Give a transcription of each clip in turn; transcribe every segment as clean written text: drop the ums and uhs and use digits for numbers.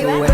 to it.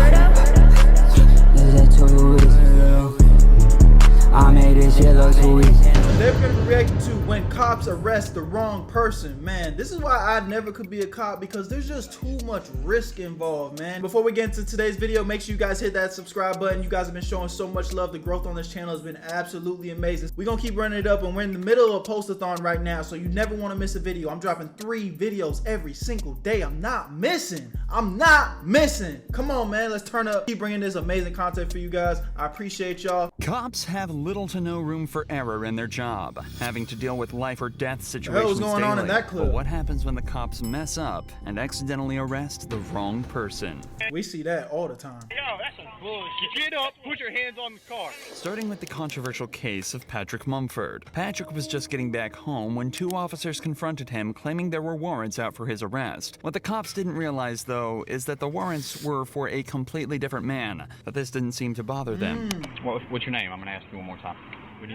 I made this shit look too easy. They're gonna react to when cops arrest the wrong person. Man, this is why I never could be a cop, because there's just too much risk involved, man. Before we get into today's video, make sure you guys hit that subscribe button. You guys have been showing so much love. The growth on this channel has been absolutely amazing. We're gonna keep running it up, and we're in the middle of a post-a-thon right now, so you never want to miss a video. I'm dropping 3 videos every single day. I'm not missing. Come on, man, let's turn up. Keep bringing this amazing content for you guys. I appreciate y'all. Cops have little to no room for error in their job, having to deal with life or death situations What the hell was going on in that clip? But what happens when the cops mess up and accidentally arrest the wrong person? We see that all the time. Yo, that's some bullshit. Get up, put your hands on the car. Starting with the controversial case of Patrick Mumford. Patrick was just getting back home when 2 officers confronted him, claiming there were warrants out for his arrest. What the cops didn't realize, though, is that the warrants were for a completely different man, but this didn't seem to bother them. What's your name? I'm going to ask you one more time.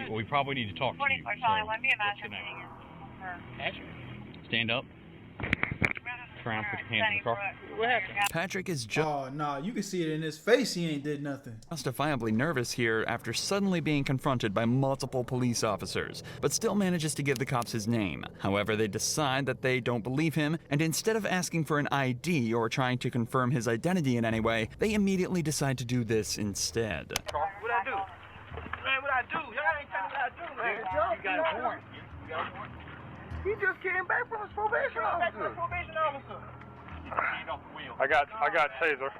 We probably need to talk to you. So, what's your name? Patrick. Stand up. Turn around, put your hands in the car. What happened? Patrick is Oh, nah, you can see it in his face. He ain't did nothing. justifiably nervous here after suddenly being confronted by multiple police officers, but still manages to give the cops his name. However, they decide that they don't believe him, and instead of asking for an ID or trying to confirm his identity in any way, they immediately decide to do this instead. What I do? Man, what I do? Y'all ain't telling me what I do, man. You got a warrant. You got a warrant. He just came back from his probation officer. I got taser.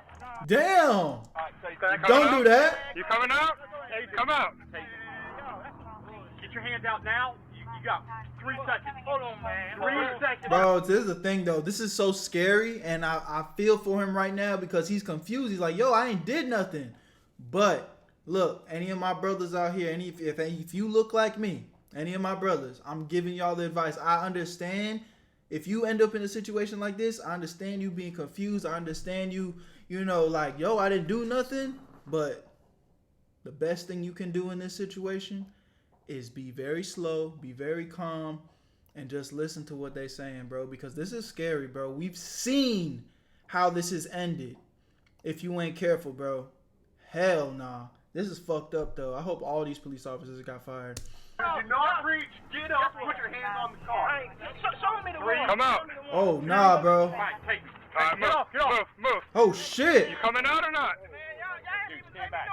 Damn! Right, Don't do that. You coming out? Come out. Get your hands out now. You got 3 seconds. Hold on, man. 3 seconds. Bro, this is the thing though. This is so scary, and I feel for him right now because he's confused. He's like, yo, I ain't did nothing. But look, any of my brothers out here, if you look like me, any of my brothers, I'm giving y'all the advice. I understand if you end up in a situation like this. I understand you being confused. I understand you know, like, yo, I didn't do nothing. But the best thing you can do in this situation is be very slow, be very calm, and just listen to what they're saying, bro. Because this is scary, bro. We've seen how this has ended if you ain't careful, bro. Hell nah. This is fucked up, though. I hope all these police officers got fired. Do not reach. Get up. Put your hands on the car. Show me the way. Come out. Oh, nah, bro. Right, take me. Move. Oh, shit. You coming out or not? Stand back.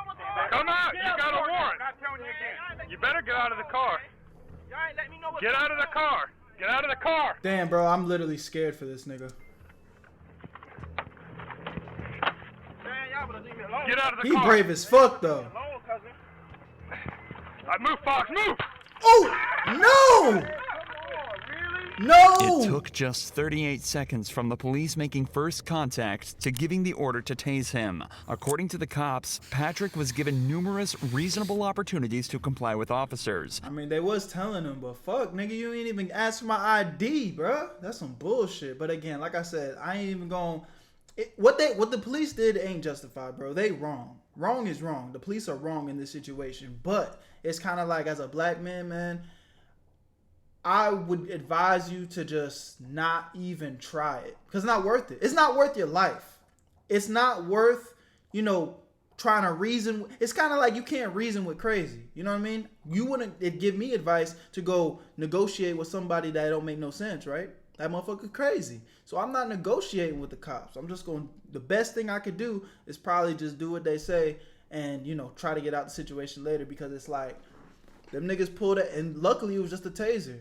Come out. You got a warrant. I'm not telling you again. You better get out of the car. Get out of the car. Get out of the car. Damn, bro. I'm literally scared for this nigga. Get out of the He car. brave as fuck, though. Move, Fox. Move. Oh, no. No. It took just 38 seconds from the police making first contact to giving the order to tase him. According to the cops, Patrick was given numerous reasonable opportunities to comply with officers. I mean, they was telling him, but fuck, nigga, you ain't even asked for my ID, bro. That's some bullshit. But again, like I said, I ain't even gonna... What the police did ain't justified, bro. They wrong. Wrong is wrong. The police are wrong in this situation. But it's kind of like, as a black man, I would advise you to just not even try it. Because it's not worth it. It's not worth your life. It's not worth, you know, trying to reason. It's kind of like you can't reason with crazy. You know what I mean? You wouldn't give me advice to go negotiate with somebody that don't make no sense, right? That motherfucker crazy. So I'm not negotiating with the cops. I'm just going, the best thing I could do is probably just do what they say and, you know, try to get out the situation later, because it's like, them niggas pulled it, and luckily it was just a taser.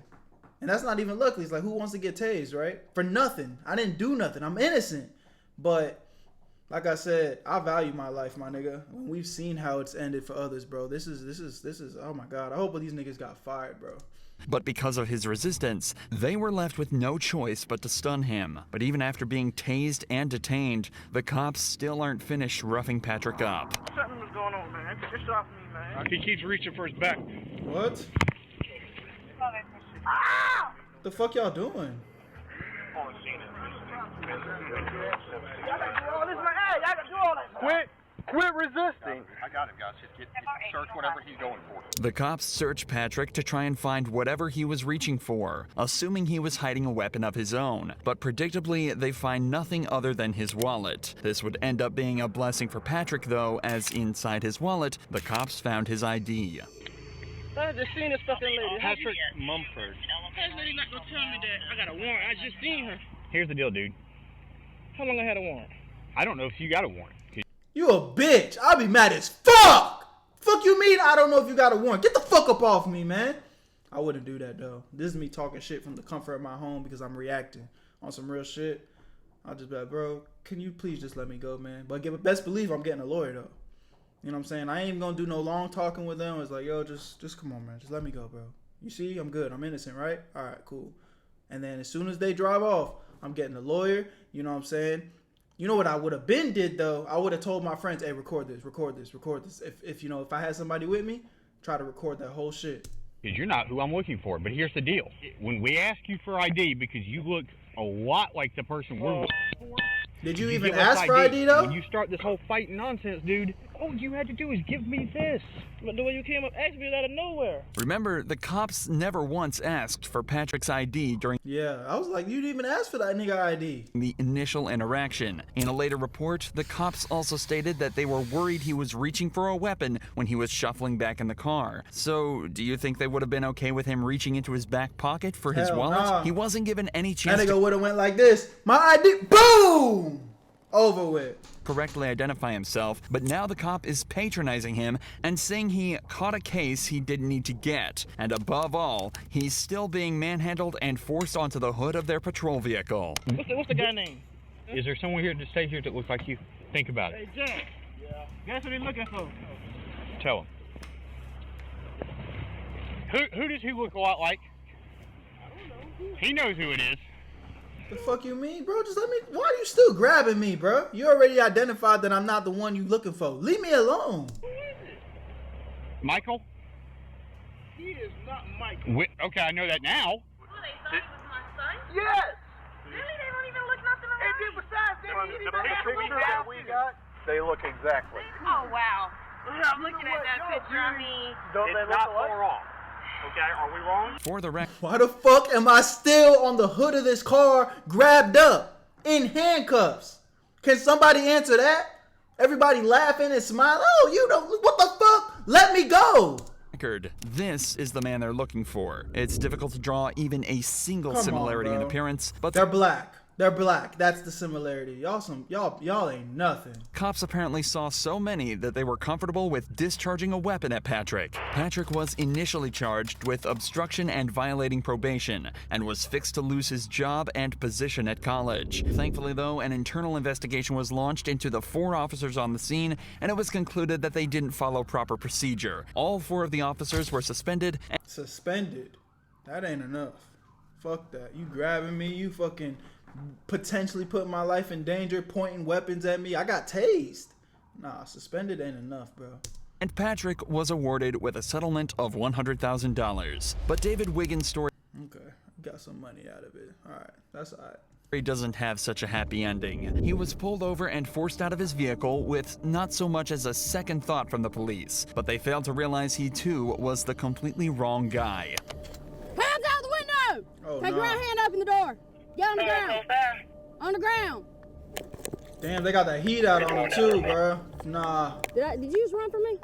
And that's not even luckily. It's like, who wants to get tased, right? For nothing. I didn't do nothing. I'm innocent. But like I said, I value my life, my nigga. We've seen how it's ended for others, bro. This is, oh my God. I hope these niggas got fired, bro. But because of his resistance, they were left with no choice but to stun him. But even after being tased and detained, the cops still aren't finished roughing Patrick up. Something was going on, man. Get this off me, man. He keeps reaching for his back. What? The fuck y'all doing? Quit. Quit resisting. I got him, guys. Just search whatever he's going for. The cops search Patrick to try and find whatever he was reaching for, assuming he was hiding a weapon of his own. But predictably, they find nothing other than his wallet. This would end up being a blessing for Patrick, though, as inside his wallet, the cops found his ID. I just seen this fucking lady. Patrick Mumford. This lady not gonna tell me that I got a warrant. I just seen her. Here's the deal, dude. How long I had a warrant? I don't know if you got a warrant. You a bitch. I'll be mad as fuck. Fuck you mean I don't know if you got a warrant. Get the fuck up off me, man. I wouldn't do that, though. This is me talking shit from the comfort of my home because I'm reacting on some real shit. I'll just be like, bro, can you please just let me go, man? But best believe I'm getting a lawyer, though. You know what I'm saying? I ain't even gonna do no long talking with them. It's like, yo, just come on, man. Just let me go, bro. You see, I'm good. I'm innocent, right? All right, cool. And then as soon as they drive off, I'm getting a lawyer. You know what I'm saying? You know what I would have been did, though? I would have told my friends, hey, record this. If you know, if I had somebody with me, try to record that whole shit. Because you're not who I'm looking for. But here's the deal. When we ask you for ID, because you look a lot like the person we're looking for. Did you even ask for ID, though? When you start this whole fighting nonsense, dude, all you had to do is give me this. But the way you came up asking me out of nowhere. Remember, the cops never once asked for Patrick's ID during Yeah, I was like, you didn't even ask for that nigga ID. the initial interaction. In a later report, the cops also stated that they were worried he was reaching for a weapon when he was shuffling back in the car. So, do you think they would have been okay with him reaching into his back pocket for his Hell wallet? nah. He wasn't given any chance That to nigga would have went like this. My ID, boom! Over with. correctly identify himself, but now the cop is patronizing him and saying he caught a case he didn't need to get. And above all, he's still being manhandled and forced onto the hood of their patrol vehicle. What's the guy name? Is there someone here to stay here that looks like you? Think about it. Hey, Jack. Yeah. Guess what he's looking for? Tell him. Who does he look a lot like? I don't know. He knows who it is. The fuck you mean, bro? Just let me. Why are you still grabbing me, bro? You already identified that I'm not the one you looking for. Leave me alone. Who is it? Michael? He is not Michael. Okay, I know that now. Well, they thought he was my son? Yes! Really? They don't even look nothing And then alike? besides, they didn't even The have picture that we got, they look exactly. Oh, wow. I'm looking at that picture. I mean, Don't they It's look not alike? far off. Okay, are we wrong? For the record, Why the fuck am I still on the hood of this car, grabbed up, in handcuffs? Can somebody answer that? Everybody laughing and smiling. Oh, you don't. What the fuck? Let me go. this is the man they're looking for. It's difficult to draw even a single Come on, similarity in bro. appearance, but They're black. They're black. That's the similarity. Y'all ain't nothing. cops apparently saw so many that they were comfortable with discharging a weapon at Patrick. Patrick was initially charged with obstruction and violating probation and was fixed to lose his job and position at college. Thankfully, though, an internal investigation was launched into the 4 officers on the scene, and it was concluded that they didn't follow proper procedure. All 4 of the officers were suspended and Suspended. That ain't enough. Fuck that. You grabbing me. You fucking potentially putting my life in danger, pointing weapons at me. I got tased. Nah, suspended ain't enough, bro. Patrick was awarded with a settlement of $100,000. But David Wiggins' story Okay, got some money out of it. All right, that's all right. doesn't have such a happy ending. He was pulled over and forced out of his vehicle with not so much as a second thought from the police, but they failed to realize he too was the completely wrong guy. Hands out the window! Oh, Take no. your right hand up in the door. Get on the ground. On the ground. Damn, they got that heat out on them too, bro. Nah, Did you just run for me?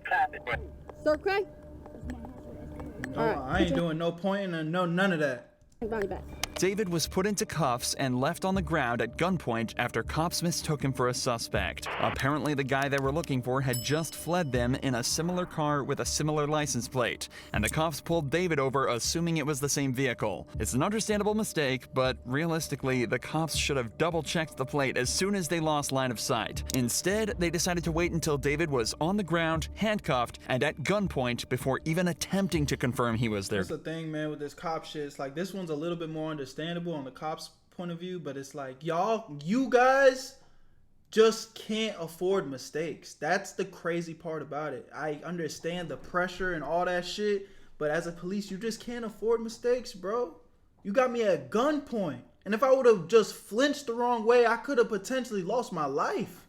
Sir, okay? no, All right, I ain't doing no pointing and none of that. Body back. David was put into cuffs and left on the ground at gunpoint after cops mistook him for a suspect. Apparently, the guy they were looking for had just fled them in a similar car with a similar license plate, and the cops pulled David over assuming it was the same vehicle. It's an understandable mistake, but realistically, the cops should have double-checked the plate as soon as they lost line of sight. Instead, they decided to wait until David was on the ground, handcuffed, and at gunpoint before even attempting to confirm he was there. That's the thing, man, with this cop shit. It's like this one's a little bit more understandable on the cops' point of view, but it's like you guys just can't afford mistakes. That's the crazy part about it. I understand the pressure and all that shit, but as a police, you just can't afford mistakes, bro. You got me at gunpoint, and if I would have just flinched the wrong way, I could have potentially lost my life.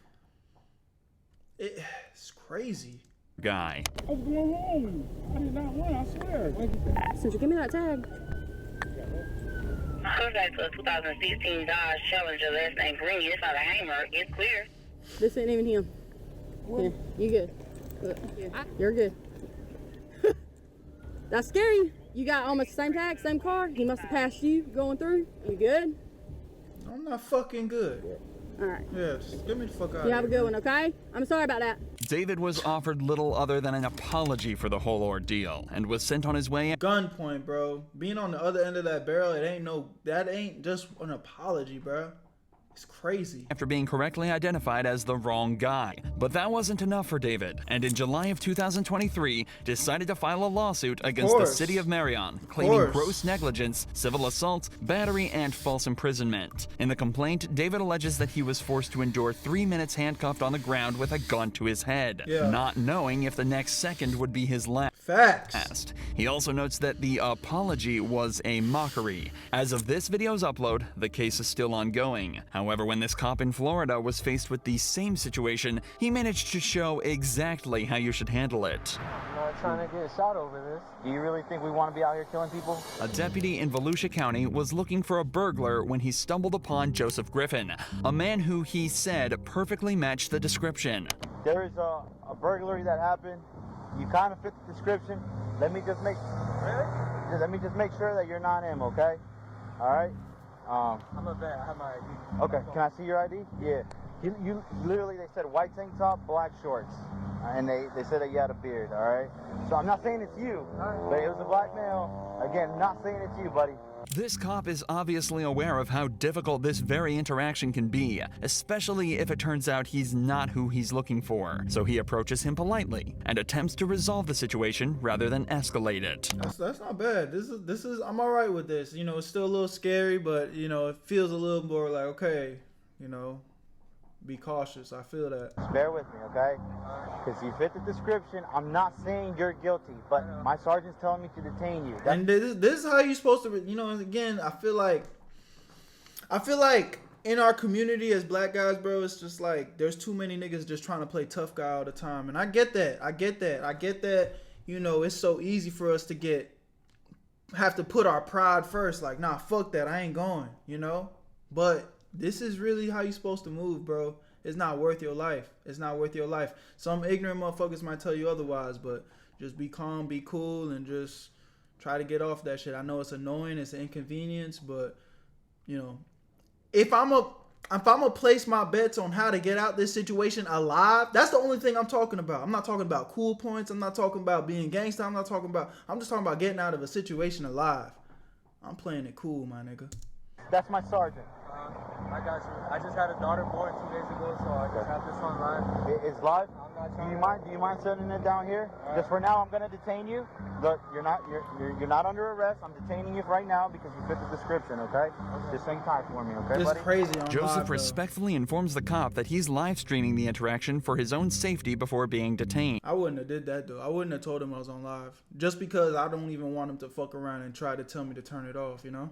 It's crazy. Guy. I was going home. I did not run, I swear. Since give me that tag. I was back to a 2016 Dodge Challenger, last name Green. It's not a hammer. It's clear. This ain't even him. Yeah, you good. Yeah, you're good. That's scary. You got almost the same tag, same car. He must have passed you going through. You good? I'm not fucking good. All right. Yes, get me the fuck out You of have a here. good one, okay? I'm sorry about that. David was offered little other than an apology for the whole ordeal and was sent on his way. Gunpoint, bro. Being on the other end of that barrel, that ain't just an apology, bro. It's crazy. After being correctly identified as the wrong guy. But that wasn't enough for David, and in July of 2023, decided to file a lawsuit against the city of Marion, claiming gross negligence, civil assault, battery, and false imprisonment. In the complaint, David alleges that he was forced to endure 3 minutes handcuffed on the ground with a gun to his head, not knowing if the next second would be his last. Facts. He also notes that the apology was a mockery. As of this video's upload, the case is still ongoing. However, when this cop in Florida was faced with the same situation, he managed to show exactly how you should handle it. I'm not trying to get shot over this. Do you really think we want to be out here killing people? A deputy in Volusia County was looking for a burglar when he stumbled upon Joseph Griffin, a man who he said perfectly matched the description. There is a burglary that happened. You kind of fit the description. Let me just make sure that you're not him, okay? All right. I'm a vet. I have my ID. Okay. Can I see your ID? Yeah. You literally, they said white tank top, black shorts, and they said that you had a beard. All right. So I'm not saying it's you, but it was a black male. Again, not saying it's you, buddy. This cop is obviously aware of how difficult this very interaction can be, especially if it turns out he's not who he's looking for. So he approaches him politely and attempts to resolve the situation rather than escalate it. That's not bad. This is I'm all right with this. You know, it's still a little scary, but you know, it feels a little more like, okay, you know, be cautious. I feel that. Just bear with me, okay? Because you fit the description. I'm not saying you're guilty, but my sergeant's telling me to detain you. And this is how you're supposed to, you know, again, I feel like in our community as black guys, bro, it's just like there's too many niggas just trying to play tough guy all the time. And I get that, you know, it's so easy for us to have to put our pride first. Like, nah, fuck that. I ain't going, you know? But this is really how you supposed to move, bro. It's not worth your life. It's not worth your life. Some ignorant motherfuckers might tell you otherwise, but just be calm, be cool, and just try to get off that shit. I know it's annoying, it's an inconvenience, but you know, if I'm gonna place my bets on how to get out this situation alive, that's the only thing I'm talking about. I'm not talking about cool points. I'm not talking about being gangster. I'm just talking about getting out of a situation alive. I'm playing it cool, my nigga. That's my sergeant. I got you. I just had a daughter born 2 days ago, so I just have this online. It's live? Do you mind setting it down here? Just for now, I'm gonna detain you. Look, you're not under arrest. I'm detaining you right now because you fit the description, okay? Just hang tight for me, okay, This buddy? is crazy on Joseph live, respectfully informs the cop that he's live streaming the interaction for his own safety before being detained. I wouldn't have did that though. I wouldn't have told him I was on live. Just because I don't even want him to fuck around and try to tell me to turn it off, you know?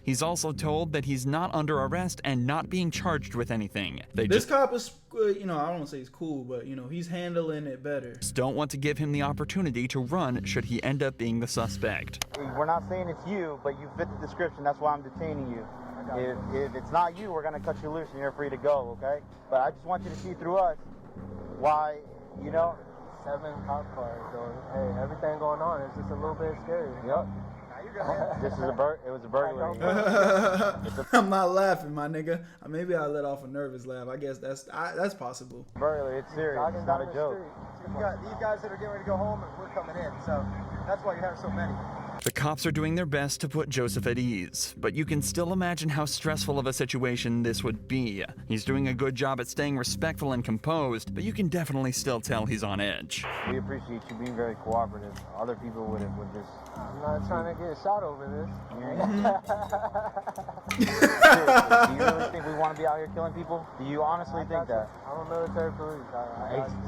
He's also told that he's not under arrest and not being charged with anything. This cop is, you know, I don't want to say he's cool, but, you know, he's handling it better. Just don't want to give him the opportunity to run should he end up being the suspect. We're not saying it's you, but you fit the description. That's why I'm detaining you. If it's not you, we're going to cut you loose and you're free to go, okay? But I just want you to see through us why, you know. 7 cop cars, so hey, everything going on is just a little bit scary. Yep. It was a burglary. I'm not laughing, my nigga. Maybe I let off a nervous laugh. I guess that's possible. Burglary, it's serious. It's not a joke. You got these guys that are getting ready to go home, and we're coming in, so that's why you have so many. The cops are doing their best to put Joseph at ease, but you can still imagine how stressful of a situation this would be. He's doing a good job at staying respectful and composed, but you can definitely still tell he's on edge. We appreciate you being very cooperative. Other people would just... I'm not trying to get shot over this. Seriously, do you really think we want to be out here killing people? Do you honestly think that? I'm a military police.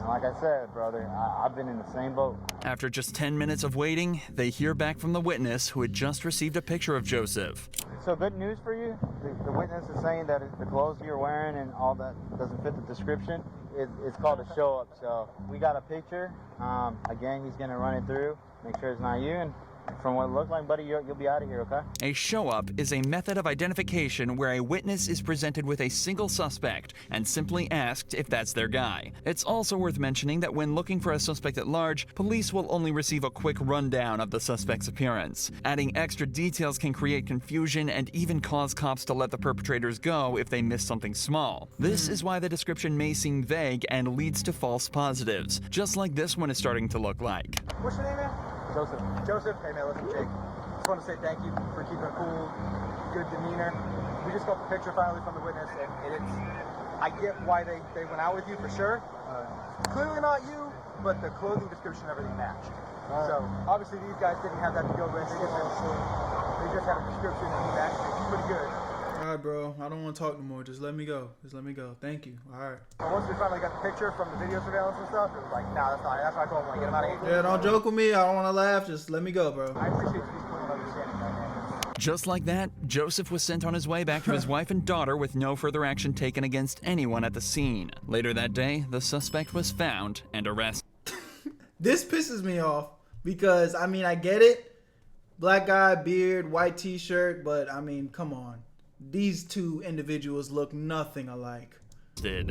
Like I said, brother, I've been in the same boat. After just 10 minutes of waiting, they hear back from the witness who had just received a picture of Joseph. So good news for you? The witness is saying that the clothes you're wearing and all that doesn't fit the description. it's called a show up. So we got a picture. Again, he's gonna run it through, make sure it's not you, and from what it looks like, buddy, you'll be out of here, okay? A show-up is a method of identification where a witness is presented with a single suspect and simply asked if that's their guy. It's also worth mentioning that when looking for a suspect at large, police will only receive a quick rundown of the suspect's appearance. Adding extra details can create confusion and even cause cops to let the perpetrators go if they miss something small. This is why the description may seem vague and leads to false positives, just like this one is starting to look like. What's your name, man? Joseph. Joseph? Hey, man, listen, Jake. Just want to say thank you for keeping a cool, good demeanor. We just got the picture finally from the witness, and it's, I get why they went out with you for sure. Clearly not you, but the clothing description and everything matched. So, obviously these guys didn't have that to go with. They just had a description and he matched it. He's pretty good. All right, bro. I don't want to talk no more. Just let me go. Just let me go. Thank you. All right. And once we finally got the picture from the video surveillance and stuff, it was like, nah, that's not it. That's why I told him, like, get him out of here. Yeah, don't joke with me. I don't want to laugh. Just let me go, bro. I appreciate you just putting understanding that, man. Just like that, Joseph was sent on his way back to his wife and daughter with no further action taken against anyone at the scene. Later that day, the suspect was found and arrested. This pisses me off because, I mean, I get it. Black guy, beard, white t-shirt, but, I mean, come on. These two individuals look nothing alike.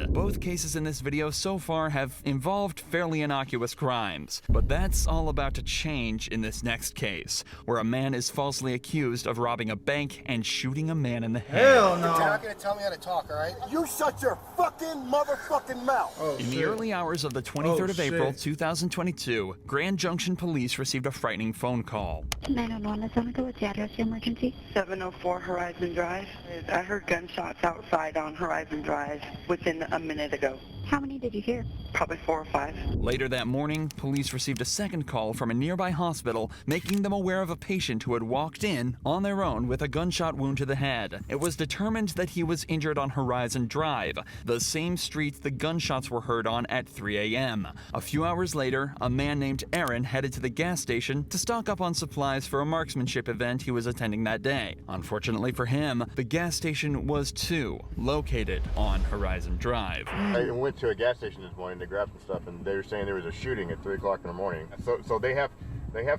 Both cases in this video so far have involved fairly innocuous crimes, but that's all about to change in this next case, where a man is falsely accused of robbing a bank and shooting a man in the head. Hell no. You're not gonna tell me how to talk, all right? You shut your fucking motherfucking mouth! Oh, in the early hours of the 23rd of April, 2022, Grand Junction Police received a frightening phone call. 911, let's only go with the address, the emergency. 704 Horizon Drive. I heard gunshots outside on Horizon Drive within a minute ago. How many did you hear? Probably 4 or 5. Later that morning, police received a second call from a nearby hospital, making them aware of a patient who had walked in on their own with a gunshot wound to the head. It was determined that he was injured on Horizon Drive, the same street the gunshots were heard on at 3 a.m. A few hours later, a man named Aaron headed to the gas station to stock up on supplies for a marksmanship event he was attending that day. Unfortunately for him, the gas station was too located on Horizon Drive. I went to a gas station this morning to grab some stuff, and they were saying there was a shooting at 3 o'clock in the morning. So they have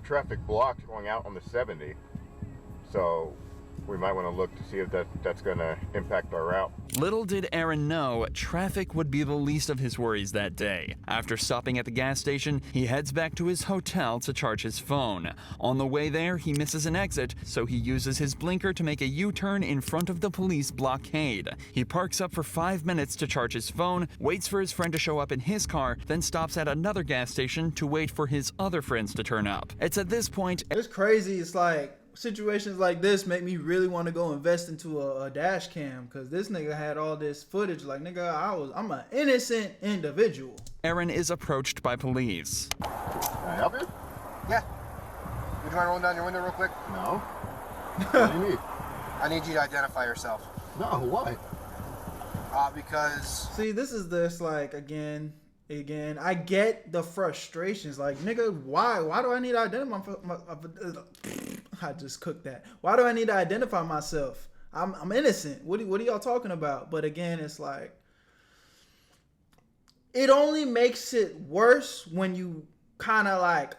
traffic blocked going out on the 70. So we might want to look to see if that's going to impact our route. Little did Aaron know, traffic would be the least of his worries that day. After stopping at the gas station, he heads back to his hotel to charge his phone. On the way there, he misses an exit, so he uses his blinker to make a U-turn in front of the police blockade. He parks up for 5 minutes to charge his phone, waits for his friend to show up in his car, then stops at another gas station to wait for his other friends to turn up. It's at this point... It's crazy. It's like... situations like this make me really want to go invest into a dash cam, because this nigga had all this footage. Like, nigga, I'm an innocent individual. Aaron is approached by police. Can I help you? Yeah. Would you mind rolling down your window real quick? No. What do you need? I need you to identify yourself. No, why? Because... See, this is this, like, again, I get the frustrations. Like, nigga, why do I need to identify I just cooked that. Why do I need to identify myself? I'm innocent. What are y'all talking about? But again, it's like, it only makes it worse when you kind of like,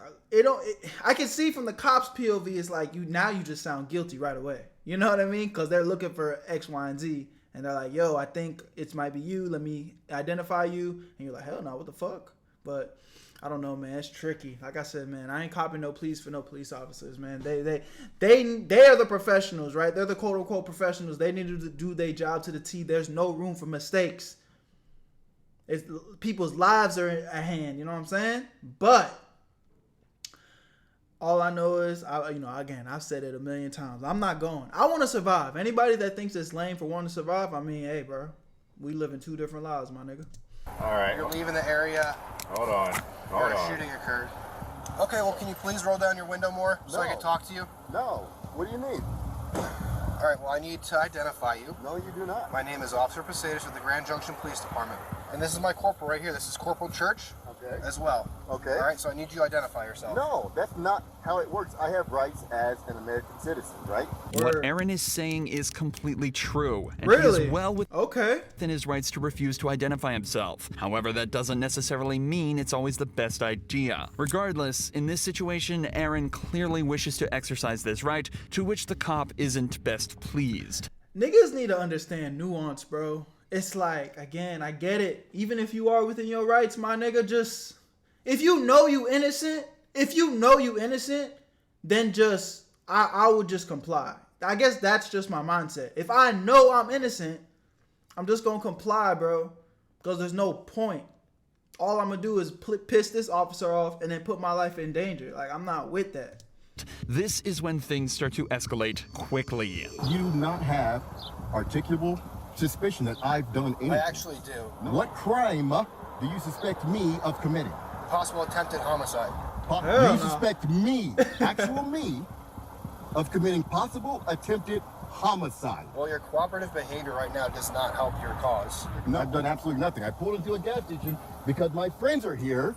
I can see from the cops' POV, it's like, you just sound guilty right away. You know what I mean? Because they're looking for X, Y, and Z. And they're like, yo, I think it might be you. Let me identify you. And you're like, hell no, what the fuck? But I don't know, man. It's tricky. Like I said, man, I ain't copping no pleas for no police officers, man. They are the professionals, right? They're the quote unquote professionals. They need to do their job to the T. There's no room for mistakes. People's lives are at hand. You know what I'm saying? But all I know is, I've said it a million times. I'm not going. I want to survive. Anybody that thinks it's lame for wanting to survive, I mean, hey, bro, we live in 2 different lives, my nigga. All right. You're leaving the area. Hold on. Where a shooting occurred. Okay, well, can you please roll down your window more so I can talk to you? No. What do you need? All right, well, I need to identify you. No, you do not. My name is Officer Posadas with the Grand Junction Police Department. And this is my corporal right here. This is Corporal Church. as well. Okay. All right, so I need you to identify yourself. No, that's not how it works. I have rights as an American citizen, right? What Aaron is saying is completely true, and Really? he is well within his rights to refuse to identify himself. However, that doesn't necessarily mean it's always the best idea. Regardless, in this situation, Aaron clearly wishes to exercise this right, to which the cop isn't best pleased. Niggas need to understand nuance, bro. It's like, again, I get it. Even if you are within your rights, my nigga, just... If you know you innocent, then just... I would just comply. I guess that's just my mindset. If I know I'm innocent, I'm just gonna comply, bro. Because there's no point. All I'm gonna do is piss this officer off and then put my life in danger. Like, I'm not with that. This is when things start to escalate quickly. You do not have articulable suspicion that I've done anything. I actually do. What crime do you suspect me of committing? Possible attempted homicide. You suspect me, actual me, of committing possible attempted homicide. Well, your cooperative behavior right now does not help your cause. No, I've done absolutely nothing. I pulled into a gas station because my friends are here,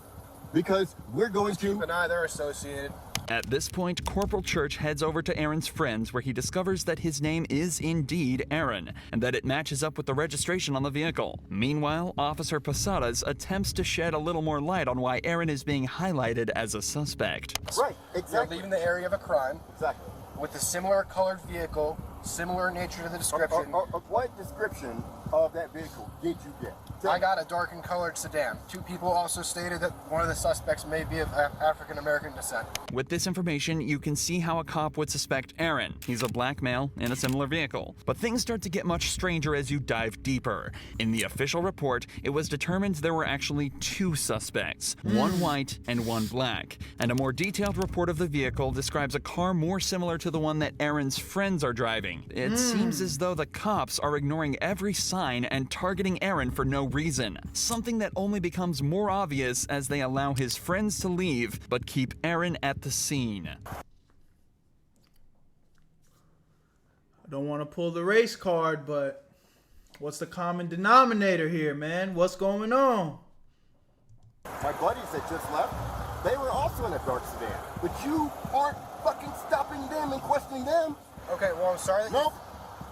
because we're going to... Keep an eye, they're associated. At this point, Corporal Church heads over to Aaron's friends, where he discovers that his name is indeed Aaron, and that it matches up with the registration on the vehicle. Meanwhile, Officer Posadas attempts to shed a little more light on why Aaron is being highlighted as a suspect. Right, exactly. You're leaving the area of a crime. Exactly. With a similar colored vehicle, similar nature to the description. What description of that vehicle did you get? I got a darkened colored sedan. 2 people also stated that one of the suspects may be of African American descent. With this information, you can see how a cop would suspect Aaron. He's a black male in a similar vehicle. But things start to get much stranger as you dive deeper. In the official report, it was determined there were actually 2 suspects, one white and one black. And a more detailed report of the vehicle describes a car more similar to the one that Aaron's friends are driving. It seems as though the cops are ignoring every sign and targeting Aaron for no reason. Something that only becomes more obvious as they allow his friends to leave, but keep Aaron at the scene. I don't want to pull the race card, but what's the common denominator here, man? What's going on? My buddies that just left, they were also in a dark sedan. But you aren't fucking stopping them and questioning them. Okay, well, I'm sorry that Nope.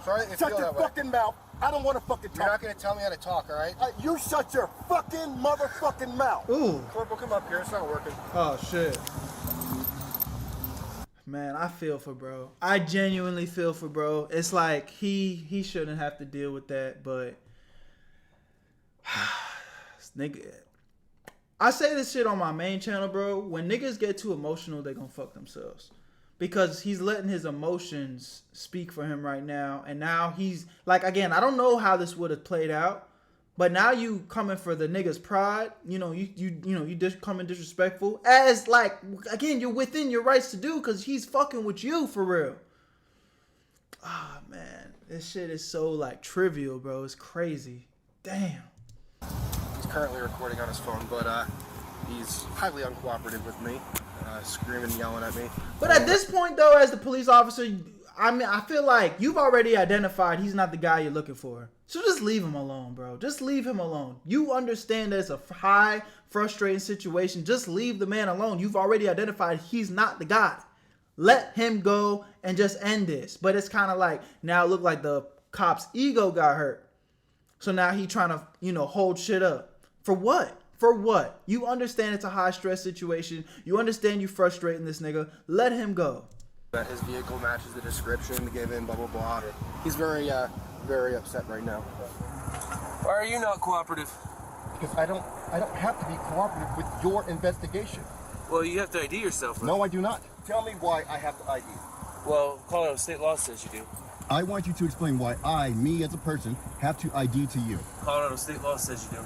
Sorry that you Shut feel your that way. fucking mouth. I don't want to fucking talk. You're not going to tell me how to talk, all right? You shut your fucking motherfucking mouth. Ooh. Corporal, come up here. It's not working. Oh, shit. Man, I feel for bro. I genuinely feel for bro. It's like he shouldn't have to deal with that, but nigga, I say this shit on my main channel, bro. When niggas get too emotional, they gonna fuck themselves. Because he's letting his emotions speak for him right now. And now he's like, again, I don't know how this would have played out, but now you coming for the nigga's pride. You know, you just coming disrespectful. As like, again, you're within your rights to do because he's fucking with you for real. Ah, man, this shit is so like trivial, bro. It's crazy. Damn. He's currently recording on his phone, but he's highly uncooperative with me, screaming, yelling at me. But at this point, though, as the police officer, I mean, I feel like you've already identified he's not the guy you're looking for. So just leave him alone, bro. Just leave him alone. You understand that it's a high, frustrating situation. Just leave the man alone. You've already identified he's not the guy. Let him go and just end this. But it's kind of like, now it looked like the cop's ego got hurt. So now he trying to, hold shit up. For what? For what? You understand it's a high stress situation. You understand you frustrating this nigga. Let him go. That his vehicle matches the description given, blah, blah, blah. He's very, very upset right now. Why are you not cooperative? Because I don't have to be cooperative with your investigation. Well, you have to ID yourself. No, I do not. Tell me why I have to ID. Well, Colorado state law says you do. I want you to explain why me as a person, have to ID to you. Colorado state law says you do.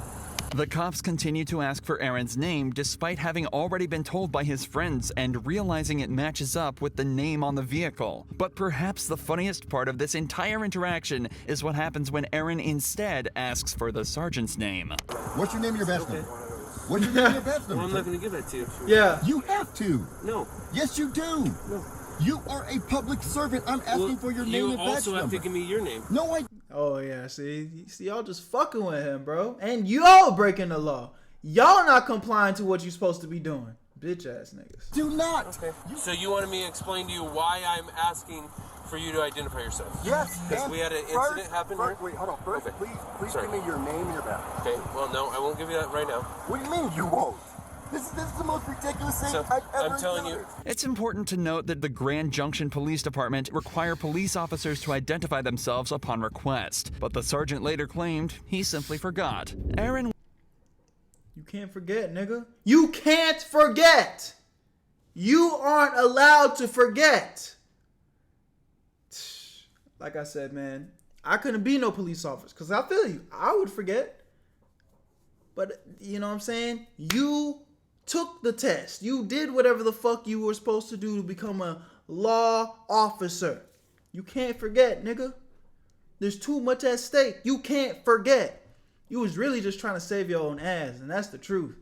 The cops continue to ask for Aaron's name despite having already been told by his friends and realizing it matches up with the name on the vehicle. But perhaps the funniest part of this entire interaction is what happens when Aaron instead asks for the sergeant's name. What's your name and your badge number? What's your name and your badge number? Well, I'm not going to give that to you. Yeah. You have to. No. Yes, you do. No. You are a public servant. I'm asking for your name and badge number. You also have to give me your name. No, I... Oh, yeah. See, y'all just fucking with him, bro. And y'all breaking the law. Y'all not complying to what you're supposed to be doing. Bitch ass niggas. Do not. Okay. So you wanted me to explain to you why I'm asking for you to identify yourself? Yes. Because we had an incident happen here. Wait, hold on. First, okay. please give me your name and your background. Okay. Well, no, I won't give you that right now. What do you mean you won't? This is the most ridiculous thing I've ever telling you. It's important to note that the Grand Junction Police Department require police officers to identify themselves upon request, but the sergeant later claimed he simply forgot. Aaron. You can't forget, nigga. You can't forget. You aren't allowed to forget. Like I said, man, I couldn't be no police officer because I feel you. I would forget. But you know what I'm saying? You took the test. You did whatever the fuck you were supposed to do to become a law officer. You can't forget, nigga. There's too much at stake. You can't forget. You was really just trying to save your own ass, and that's the truth.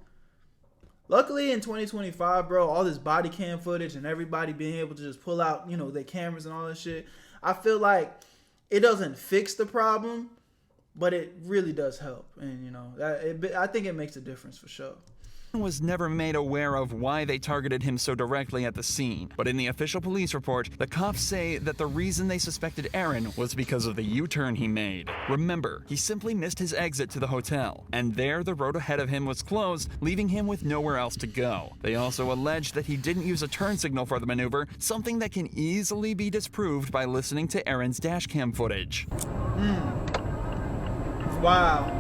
Luckily, in 2025, bro, all this body cam footage and everybody being able to just pull out, you know, their cameras and all that shit, I feel like it doesn't fix the problem, but it really does help. And, you know, I think it makes a difference for sure. Was never made aware of why they targeted him so directly at the scene. But in the official police report, the cops say that the reason they suspected Aaron was because of the U-turn he made. Remember, he simply missed his exit to the hotel, and there the road ahead of him was closed, leaving him with nowhere else to go. They also alleged that he didn't use a turn signal for the maneuver, something that can easily be disproved by listening to Aaron's dashcam footage. Wow.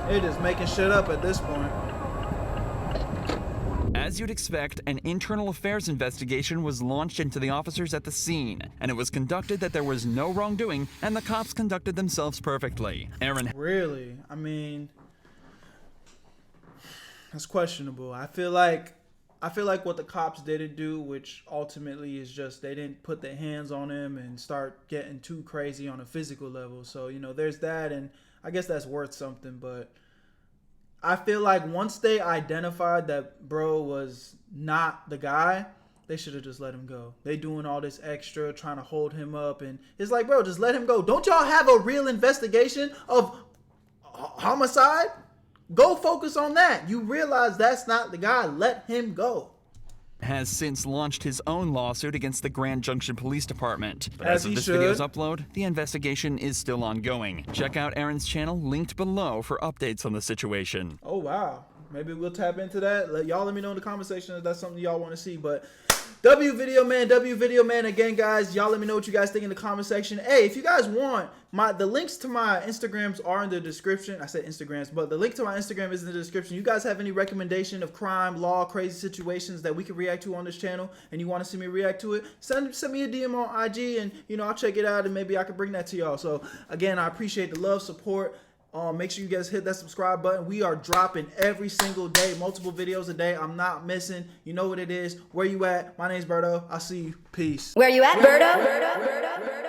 They're just making shit up at this point. As you'd expect, an internal affairs investigation was launched into the officers at the scene, and it was conducted that there was no wrongdoing, and the cops conducted themselves perfectly. Aaron. Really? I mean, that's questionable. I feel like what the cops didn't do, which ultimately is just they didn't put their hands on him and start getting too crazy on a physical level. So, you know, there's that, and I guess that's worth something, but I feel like once they identified that bro was not the guy, they should have just let him go. They doing all this extra, trying to hold him up, and it's like, bro, just let him go. Don't y'all have a real investigation of homicide? Go focus on that. You realize that's not the guy. Let him go. Has since launched his own lawsuit against the Grand Junction Police Department. But as of this video's upload, the investigation is still ongoing. Check out Aaron's channel linked below for updates on the situation. Oh, wow. Maybe we'll tap into that. Y'all let me know in the comment section if that's something y'all want to see. But W Video Man again, guys. Y'all let me know what you guys think in the comment section. Hey, if you guys want, the links to my Instagrams are in the description. I said Instagrams, but the link to my Instagram is in the description. You guys have any recommendation of crime, law, crazy situations that we can react to on this channel, and you want to see me react to it, send me a DM on IG, and you know, I'll check it out, and maybe I can bring that to y'all. So again, I appreciate the love, support. Make sure you guys hit that subscribe button. We are dropping every single day, multiple videos a day. I'm not missing. You know what it is. Where you at? My name's Berto. I'll see you. Peace. Where you at, Berto?